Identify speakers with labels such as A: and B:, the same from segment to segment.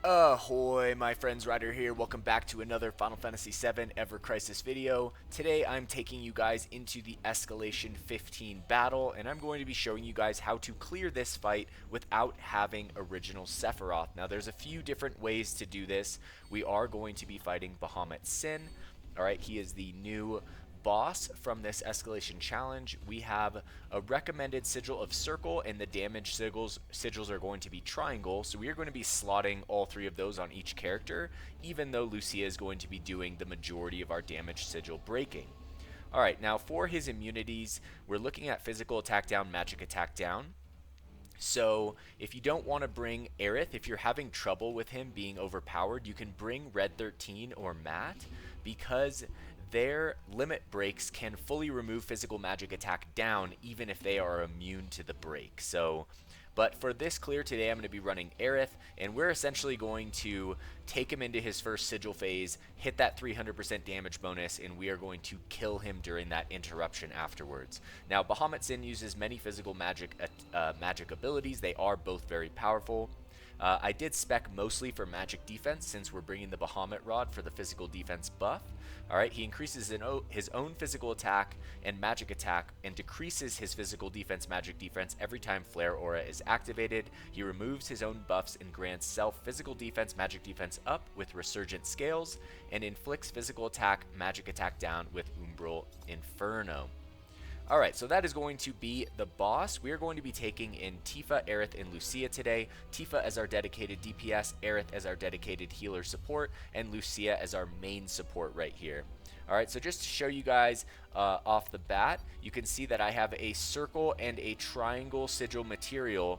A: Ahoy, my friends, Ryder here. Welcome back to another Final Fantasy VII Ever Crisis video. Today I'm taking you guys into the Escalation 15 battle, and I'm going to be showing you guys how to clear this fight without having original Sephiroth. Now there's a few different ways to do this. We are going to be fighting Bahamut Sin. Alright, he is the new boss from this escalation challenge. We have a recommended sigil of circle, and the damage sigils are going to be triangle, so we are going to be slotting all three of those on each character, even though Lucia is going to be doing the majority of our damage sigil breaking. Alright, now for his immunities, we're looking at physical attack down, magic attack down. So if you don't want to bring Aerith, if you're having trouble with him being overpowered, you can bring Red 13 or Matt, because their limit breaks can fully remove physical magic attack down even if they are immune to the break. But for this clear today, I'm going to be running Aerith, and we're essentially going to take him into his first sigil phase, hit that 300% damage bonus, and we are going to kill him during that interruption afterwards. Now, Bahamut Sin uses many physical magic abilities. They are both very powerful. I did spec mostly for magic defense since we're bringing the Bahamut Rod for the physical defense buff. Alright, he increases his own physical attack and magic attack and decreases his physical defense magic defense every time Flare Aura is activated. He removes his own buffs and grants self physical defense magic defense up with Resurgent Scales, and inflicts physical attack magic attack down with Umbral Inferno. Alright, so that is going to be the boss. We are going to be taking in Tifa, Aerith, and Lucia today. Tifa as our dedicated DPS, Aerith as our dedicated healer support, and Lucia as our main support right here. Alright, so just to show you guys off the bat, you can see that I have a circle and a triangle sigil materia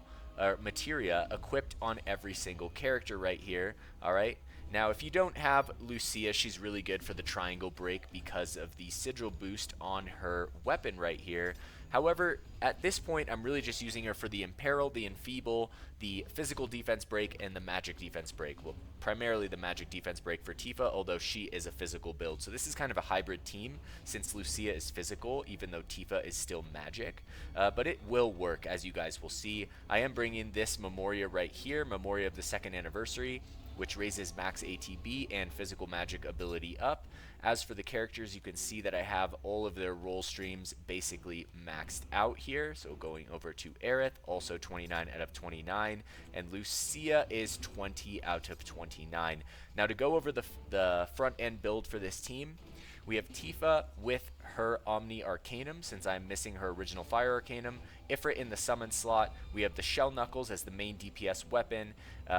A: equipped on every single character right here. Alright. Now, if you don't have Lucia, she's really good for the triangle break because of the sigil boost on her weapon right here. However, at this point, I'm really just using her for the Imperil, the Enfeeble, the physical defense break, and the magic defense break. Well, primarily the magic defense break for Tifa, although she is a physical build. So this is kind of a hybrid team since Lucia is physical, even though Tifa is still magic. But it will work, as you guys will see. I am bringing this Memoria right here, Memoria of the 2nd anniversary, which raises max ATB and physical magic ability up. As for the characters, you can see that I have all of their roll streams basically maxed out here. So going over to Aerith, also 29 out of 29, and Lucia is 20 out of 29. Now to go over the front end build for this team, we have Tifa with her Omni Arcanum, since I'm missing her original Fire Arcanum. Ifrit in the summon slot. We have the Shell Knuckles as the main DPS weapon.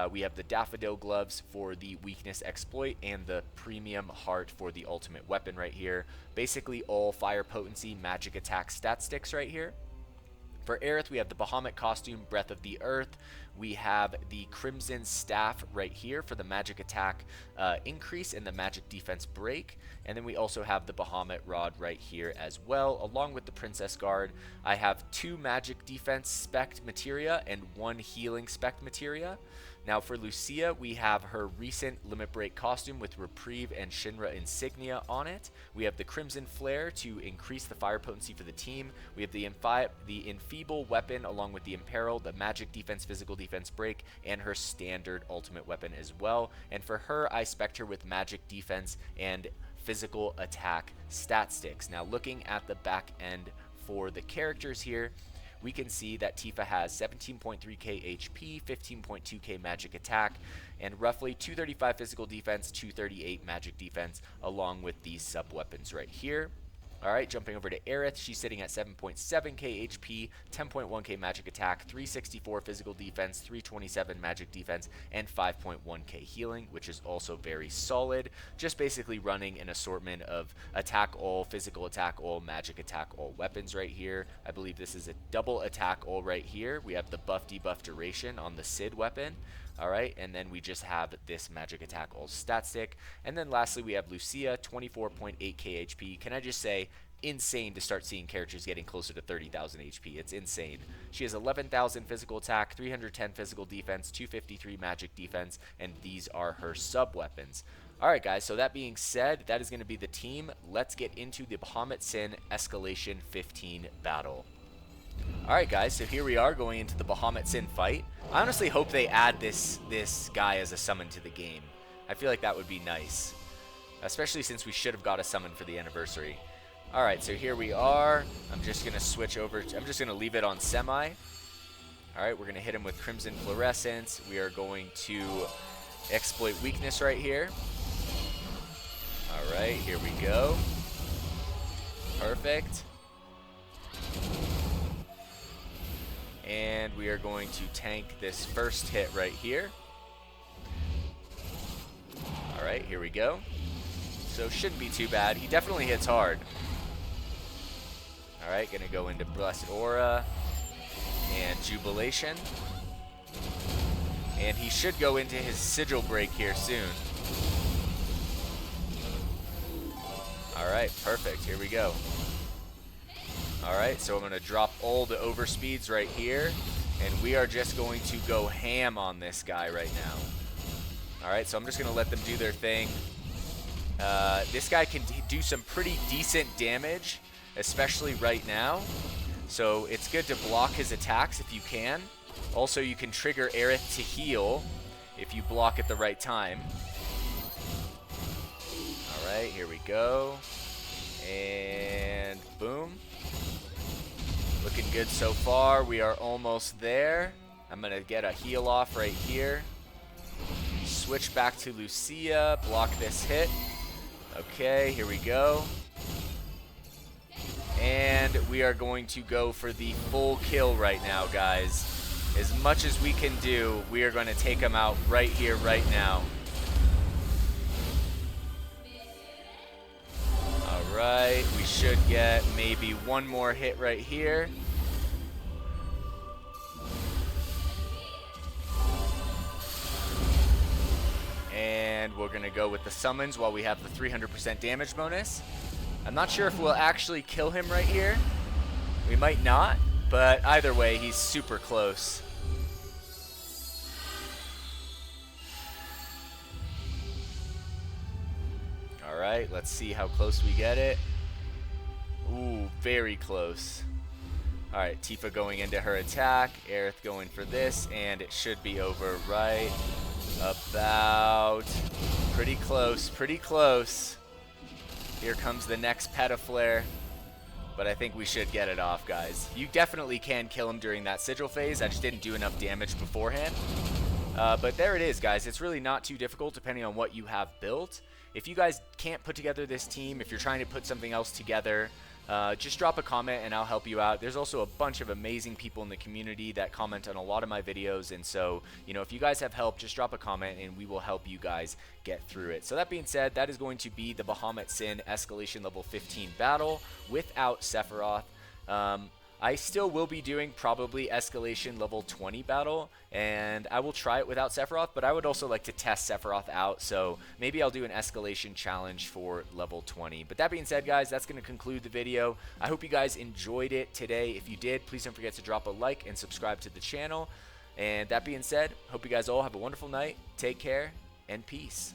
A: We have the Daffodil Gloves for the weakness exploit, and the Premium Heart for the ultimate weapon right here. Basically all fire potency magic attack stat sticks right here. For Aerith, we have the Bahamut costume, Breath of the Earth. We have the Crimson Staff right here for the magic attack increase and the magic defense break. And then we also have the Bahamut Rod right here as well, along with the Princess Guard. I have 2 magic defense spec materia and 1 healing spec materia. Now for Lucia, we have her recent Limit Break costume with Reprieve and Shinra insignia on it. We have the Crimson Flare to increase the fire potency for the team. We have the Enfeeble weapon along with the Imperil, the magic defense, physical defense break, and her standard ultimate weapon as well. And for her, I spec'd her with magic defense and physical attack stat sticks. Now looking at the back end for the characters here, we can see that Tifa has 17.3k HP, 15.2k magic attack, and roughly 235 physical defense, 238 magic defense, along with these sub-weapons right here. Alright, jumping over to Aerith, she's sitting at 7.7k HP, 10.1k magic attack, 364 physical defense, 327 magic defense, and 5.1k healing, which is also very solid. Just basically running an assortment of attack all, physical attack all, magic attack all weapons right here. I believe this is a double attack all right here. We have the buff debuff duration on the Sid weapon. Alright, and then we just have this magic attack all stat stick. And then lastly, we have Lucia, 24.8k HP. Can I just say, insane to start seeing characters getting closer to 30,000 HP. It's insane. She has 11,000 physical attack, 310 physical defense, 253 magic defense, and these are her sub-weapons. Alright guys, so that being said, that is going to be the team. Let's get into the Bahamut Sin Escalation 15 battle. Alright guys, so here we are going into the Bahamut Sin fight. I honestly hope they add this guy as a summon to the game. I feel like that would be nice. Especially since we should have got a summon for the anniversary. Alright, so here we are. I'm just going to switch over. I'm just going to leave it on semi. Alright, we're going to hit him with Crimson Fluorescence. We are going to exploit weakness right here. Alright, here we go. Perfect. And we are going to tank this first hit right here. Alright, here we go. So shouldn't be too bad. He definitely hits hard. Alright, gonna go into Blessed Aura and Jubilation. And he should go into his Sigil Break here soon. Alright, perfect. Here we go. Alright, so I'm going to drop all the overspeeds right here. And we are just going to go ham on this guy right now. Alright, so I'm just going to let them do their thing. This guy can do some pretty decent damage, especially right now. So it's good to block his attacks if you can. Also, you can trigger Aerith to heal if you block at the right time. Alright, here we go. And boom. Looking good so far. We are almost there. I'm going to get a heal off right here. Switch back to Lucia. Block this hit. Okay, here we go. And we are going to go for the full kill right now, guys. As much as we can do, we are going to take him out right here, right now. Alright, we should get maybe one more hit right here. And we're going to go with the summons while we have the 300% damage bonus. I'm not sure if we'll actually kill him right here. We might not, but either way, he's super close. Alright, let's see how close we get it. Ooh, very close. Alright, Tifa going into her attack, Aerith going for this, and it should be over right about. Pretty close, pretty close. Here comes the next Petaflare, but I think we should get it off, guys. You definitely can kill him during that Sigil phase. I just didn't do enough damage beforehand. But there it is, guys. It's really not too difficult depending on what you have built. If you guys can't put together this team, if you're trying to put something else together, just drop a comment and I'll help you out. There's also a bunch of amazing people in the community that comment on a lot of my videos, and so, you know, if you guys have help, just drop a comment and we will help you guys get through it. So that being said, that is going to be the Bahamut Sin Escalation level 15 battle without Sephiroth. I still will be doing probably Escalation level 20 battle, and I will try it without Sephiroth, but I would also like to test Sephiroth out, so maybe I'll do an Escalation challenge for level 20. But that being said, guys, that's going to conclude the video. I hope you guys enjoyed it today. If you did, please don't forget to drop a like and subscribe to the channel. And that being said, hope you guys all have a wonderful night. Take care, and peace.